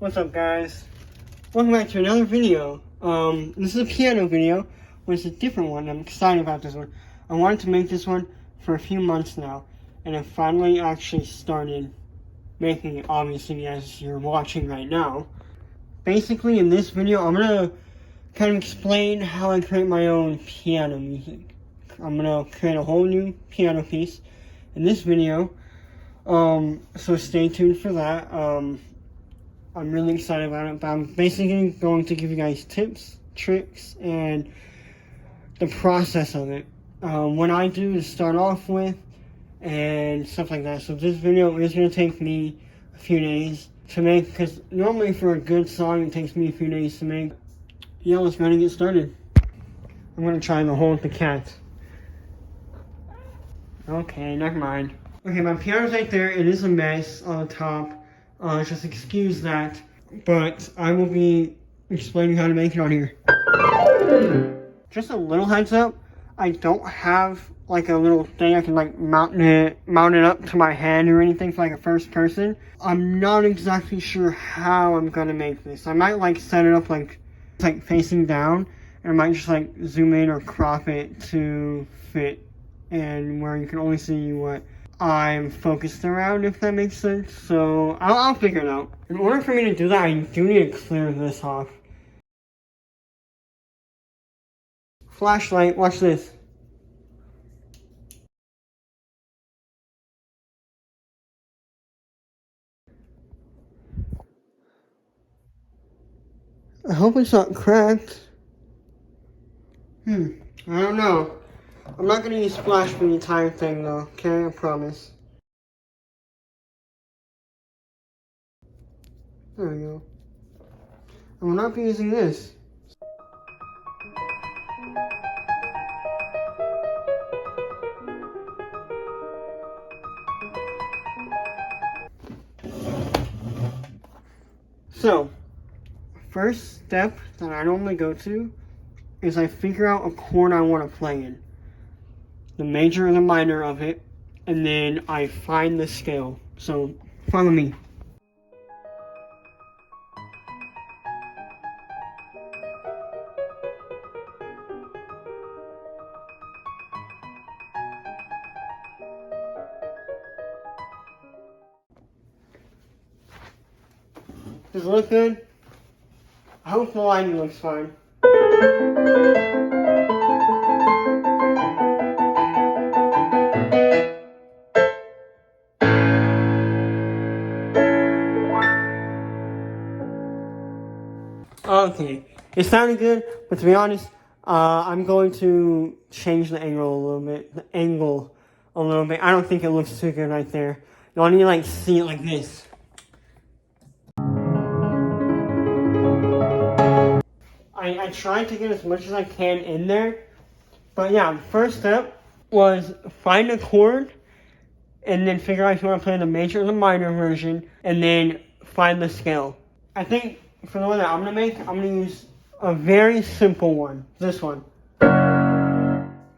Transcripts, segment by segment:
What's up, guys? Welcome back to another video. This is a piano video, but it's a different one. I'm excited about this one. I wanted to make this one for a few months now, and I finally actually started making it, obviously, as you're watching right now. Basically, in this video, I'm gonna kind of explain how I create my own piano music. I'm gonna create a whole new piano piece in this video, so stay tuned for that. I'm really excited about it, but I'm basically going to give you guys tips, tricks, and the process of it. What I do to start off with, and stuff like that. So this video is going to take me a few days to make, because normally for a good song it takes me a few days to make. Yeah, let's go and get started. I'm going to try the hole with the cat. Okay, never mind. Okay, my piano's right there. It is a mess on the top. Just excuse that, but I will be explaining how to make it on here. Just a little heads up, I don't have like a little thing I can like mount it up to my head or anything for like a first person. I'm not exactly sure how I'm gonna make this. I might like set it up like facing down, and I might just like zoom in or crop it to fit and where you can only see what I'm focused around, if that makes sense. So I'll figure it out. In order for me to do that, I do need to clear this off. Flashlight, watch this. I hope it's not cracked. I don't know. I'm not gonna use splash for the entire thing though, okay? I promise. There we go. I will not be using this. So, first step that I normally go to is I figure out a chord I want to play in. The major or the minor of it, and then I find the scale. So, follow me. Does it look good? I hope the lighting looks fine. Okay, it sounded good, but to be honest, I'm going to change the angle a little bit. I don't think it looks too good right there. Y'all need to like see it like this. I tried to get as much as I can in there, but yeah, the first step was find a chord, and then figure out if you want to play the major or the minor version, and then find the scale. I think for the one that I'm going to make, I'm going to use a very simple one. This one.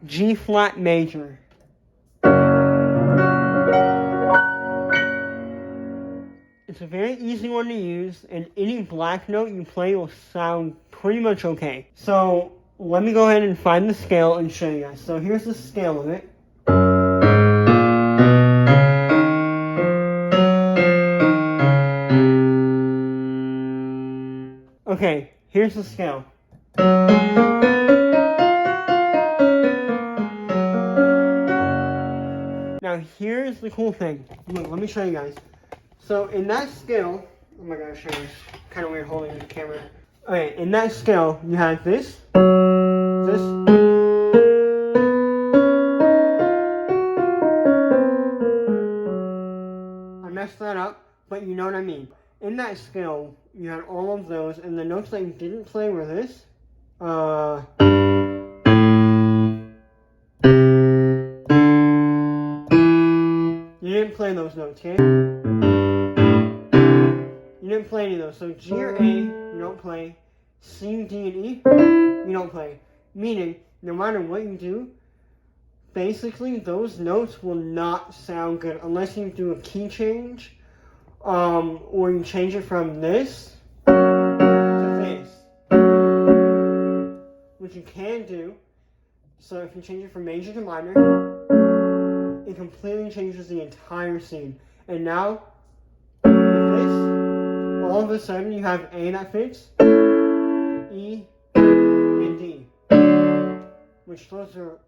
G flat major. It's a very easy one to use, and any black note you play will sound pretty much okay. So let me go ahead and find the scale and show you guys. So here's the scale of it. Okay, here's the scale. Now here's the cool thing. Look, let me show you guys. So in that scale, oh my gosh, it's kind of weird holding the camera. Okay, in that scale, you have this. I messed that up, but you know what I mean. In that scale, you had all of those, and the notes that you didn't play were this. You didn't play those notes, okay? You didn't play any of those. So G or A, you don't play. C, D, and E, you don't play. Meaning, no matter what you do, basically those notes will not sound good unless you do a key change or you change it from this to this, which you can do. So if you change it from major to minor, it completely changes the entire scene. And now, with this, all of a sudden you have A that fits, E, and D, which those are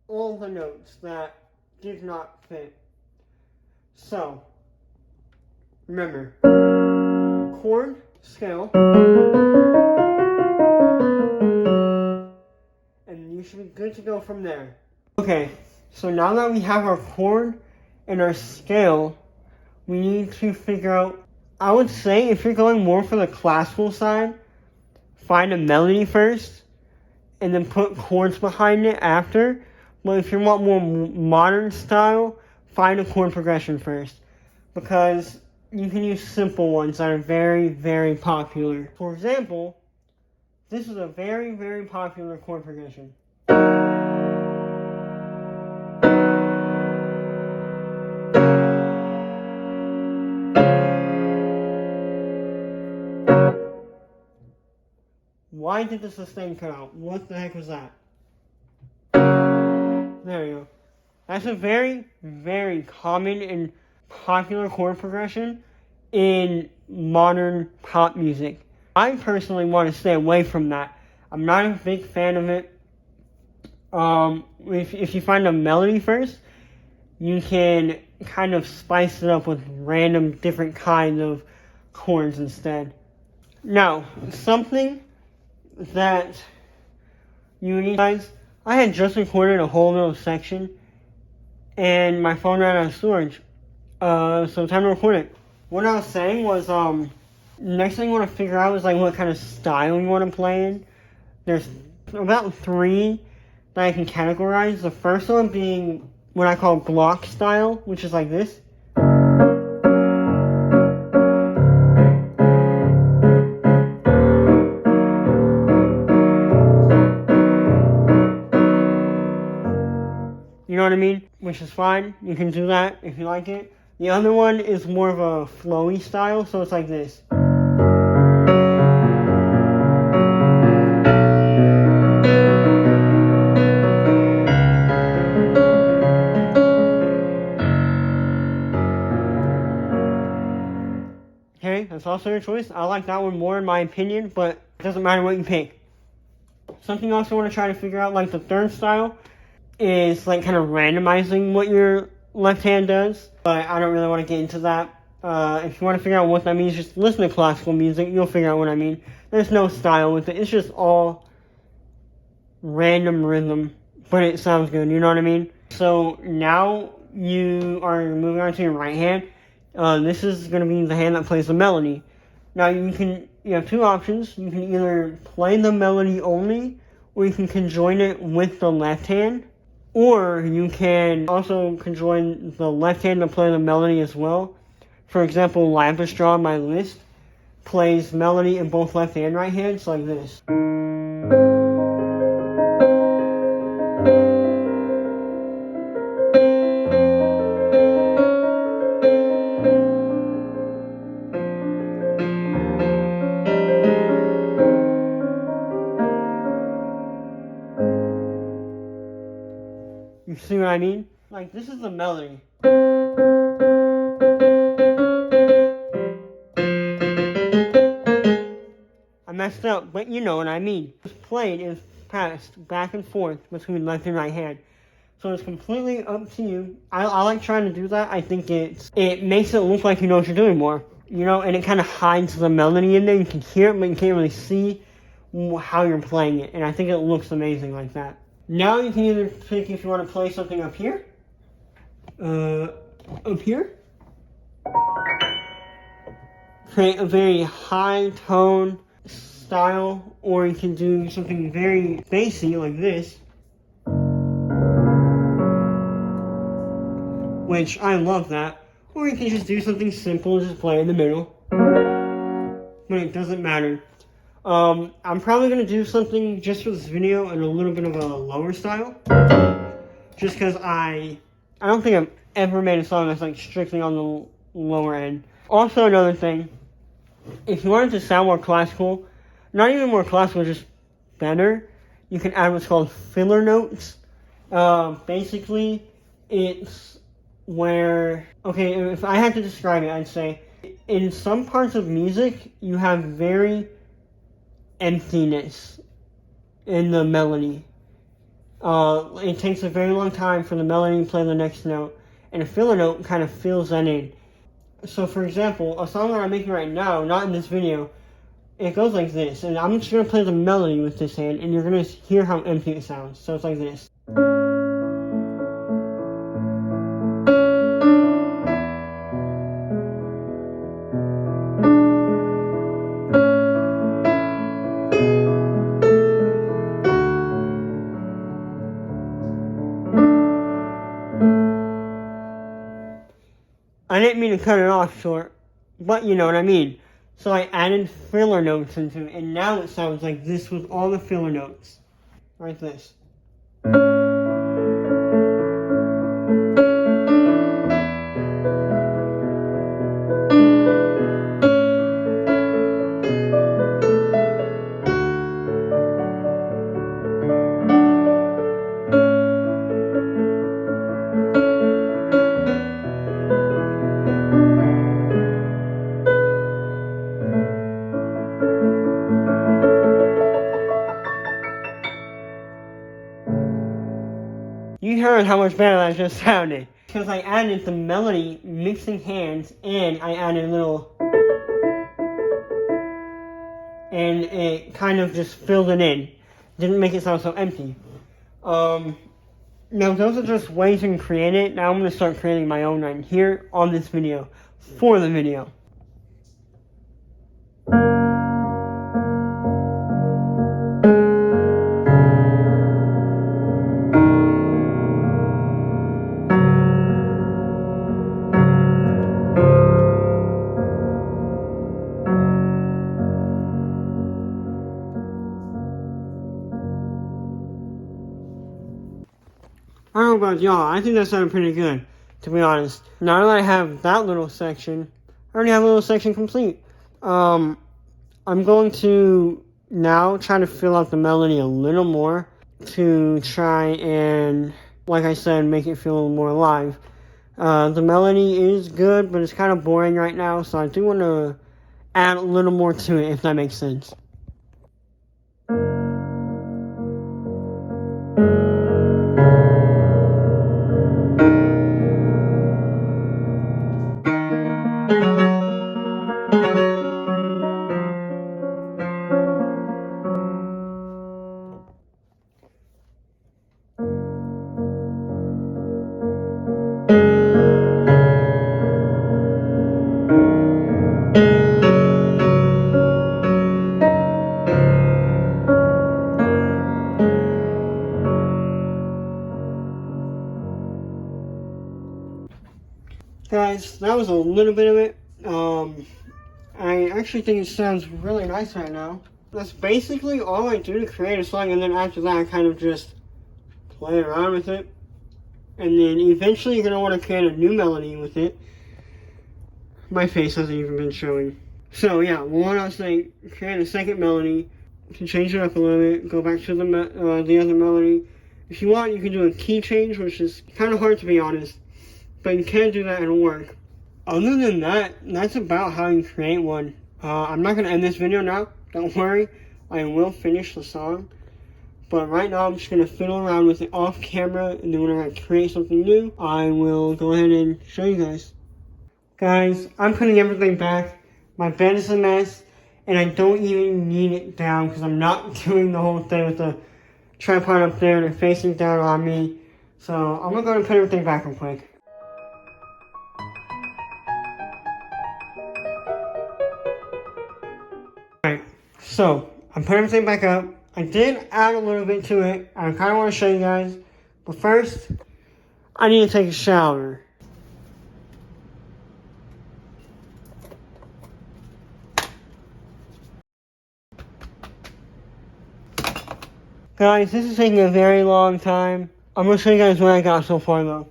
all the notes that did not fit. So, remember, chord, scale, and you should be good to go from there. Okay, so now that we have our chord and our scale, we need to figure out, I would say if you're going more for the classical side, find a melody first, and then put chords behind it after. But if you want more modern style, find a chord progression first. Because you can use simple ones that are very, very popular. For example, this is a very, very popular chord progression. Why did the sustain cut out? What the heck was that? There you go. That's a very, very common and popular chord progression in modern pop music. I personally want to stay away from that. I'm not a big fan of it. If you find a melody first, you can kind of spice it up with random different kinds of chords instead. Now, something that you need, guys, I had just recorded a whole little section and my phone ran out of storage. So time to record it. What I was saying was, next thing you want to figure out is like what kind of style you want to play in. There's about 3 that I can categorize. The first one being what I call block style, which is like this. You know what I mean? Which is fine. You can do that if you like it. The other one is more of a flowy style, so it's like this. Okay, that's also your choice. I like that one more in my opinion, but it doesn't matter what you pick. Something else I want to try to figure out, like the third style, is like kind of randomizing what your left hand does, but I don't really want to get into that. If you want to figure out what that means, just listen to classical music, you'll figure out what I mean. There's no style with it, it's just all random rhythm, but it sounds good, you know what I mean? So now you are moving on to your right hand. This is going to be the hand that plays the melody. Now you have 2 options. You can either play the melody only, or you can conjoin it with the left hand. Or you can also conjoin the left hand to play the melody as well. For example, Lavish Draw on my list plays melody in both left and right hands like this. You see what I mean? Like, this is the melody. I messed up, but you know what I mean. It's played is passed back and forth between left and right hand. So it's completely up to you. I like trying to do that. I think it makes it look like you know what you're doing more. You know, and it kind of hides the melody in there. You can hear it, but you can't really see how you're playing it. And I think it looks amazing like that. Now you can either pick if you want to play something up here. Up here. Create a very high tone style, or you can do something very bassy like this. Which I love that. Or you can just do something simple and just play in the middle. But it doesn't matter. I'm probably going to do something just for this video in a little bit of a lower style. Just because I don't think I've ever made a song that's like strictly on the lower end. Also, another thing, if you want it to sound more classical, not even more classical, just better, you can add what's called filler notes. Basically, it's where, okay, if I had to describe it, I'd say in some parts of music, you have very emptiness in the melody. It takes a very long time for the melody to play the next note, and a filler note kind of fills that in. So, for example, a song that I'm making right now, not in this video, it goes like this, and I'm just going to play the melody with this hand, and you're going to hear how empty it sounds. So it's like this. I didn't mean to cut it off short, but you know what I mean. So I added filler notes into it, and now it sounds like this with all the filler notes. Like this. You heard how much better that just sounded. Because I added the melody mixing hands, and I added a little, and it kind of just filled it in. Didn't make it sound so empty. Now those are just ways you can create it. Now I'm going to start creating my own right here on this video, for the video. I don't know about y'all, I think that sounded pretty good, to be honest. Now that I have that little section, I already have a little section complete. I'm going to now try to fill out the melody a little more to try and, like I said, make it feel a little more alive. The melody is good, but it's kind of boring right now, so I do want to add a little more to it, if that makes sense. Guys, that was a little bit of it. I actually think it sounds really nice right now. That's basically all I do to create a song, and then after that I kind of just play around with it. And then eventually you're going to want to create a new melody with it. My face hasn't even been showing. So yeah, what I was saying, create a second melody, to change it up a little bit, go back to the other melody. If you want, you can do a key change, which is kind of hard to be honest. But you can do that and it'll work. Other than that, that's about how you create one. I'm not going to end this video now. Don't worry. I will finish the song. But right now, I'm just going to fiddle around with it off camera. And then whenever I create something new, I will go ahead and show you guys. Guys, I'm putting everything back. My bed is a mess. And I don't even need it down because I'm not doing the whole thing with the tripod up there and it facing down on me. So I'm going to go ahead and put everything back real quick. Alright, so I'm putting everything back up. I did add a little bit to it. I kind of want to show you guys. But first, I need to take a shower. Guys, this is taking a very long time. I'm going to show you guys what I got so far though.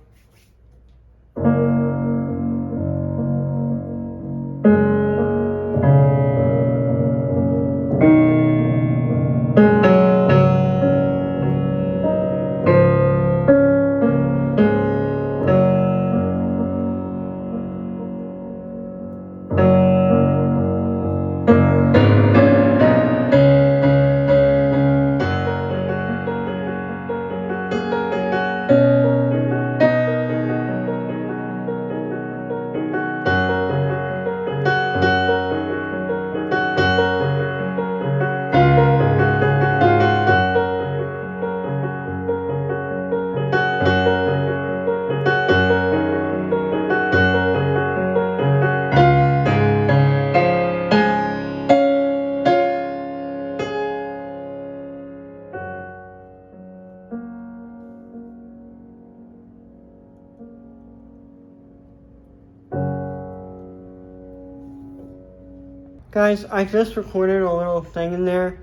Guys, I just recorded a little thing in there,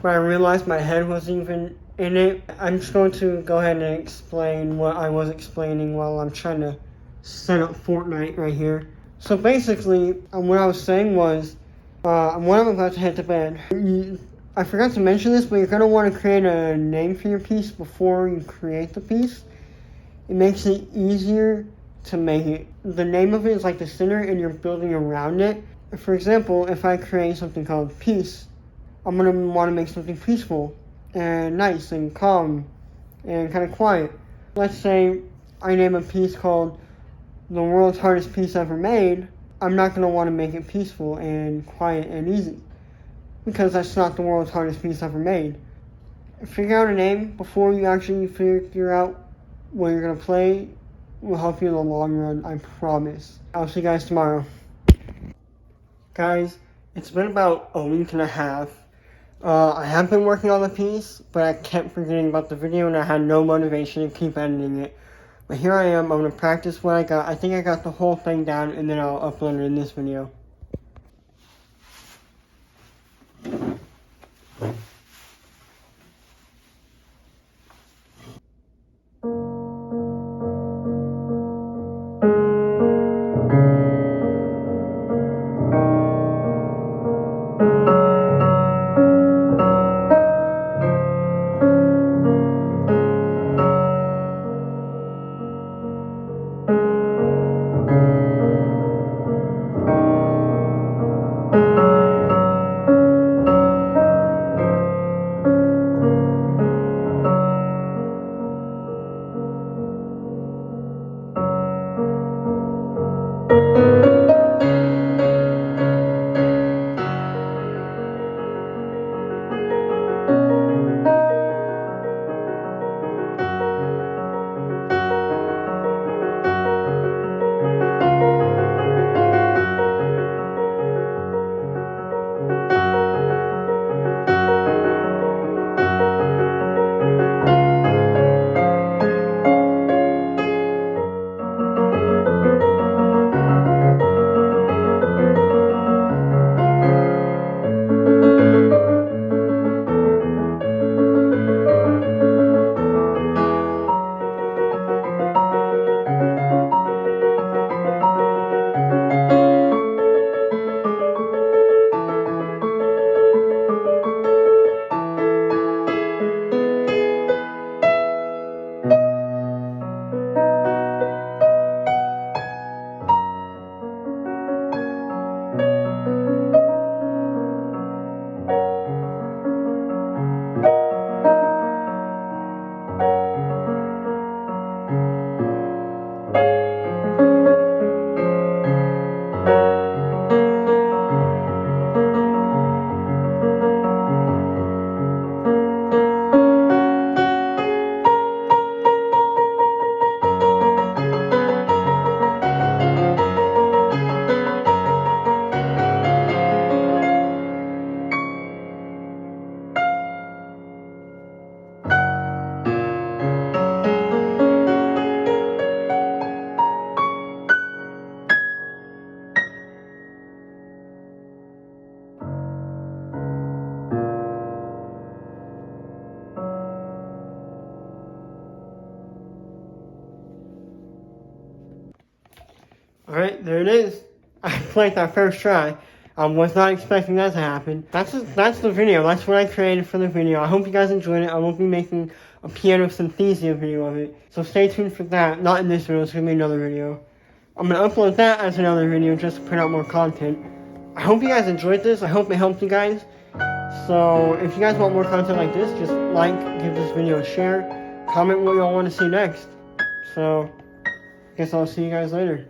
but I realized my head wasn't even in it. I'm just going to go ahead and explain what I was explaining while I'm trying to set up Fortnite right here. So basically, what I was saying was, when I'm about to hit the bed, I forgot to mention this, but you're going to want to create a name for your piece before you create the piece. It makes it easier to make it. The name of it is like the center and you're building around it. For example, if I create something called peace, I'm going to want to make something peaceful and nice and calm and kind of quiet. Let's say I name a piece called the world's hardest piece ever made. I'm not going to want to make it peaceful and quiet and easy, because that's not the world's hardest piece ever made. Figure out a name before you actually figure out what you're going to play will help you in the long run, I promise. I'll see you guys tomorrow. Guys, it's been about a week and a half. I have been working on the piece, but I kept forgetting about the video and I had no motivation to keep editing it. But here I am, I'm going to practice what I got. I think I got the whole thing down and then I'll upload it in this video. Alright, there it is. I played that first try. I was not expecting that to happen. That's the video. That's what I created for the video. I hope you guys enjoyed it. I won't be making a Piano Synthesia video of it. So stay tuned for that. Not in this video. It's going to be another video. I'm going to upload that as another video just to put out more content. I hope you guys enjoyed this. I hope it helped you guys. So if you guys want more content like this, just like, give this video a share, comment what y'all want to see next. So, I guess I'll see you guys later.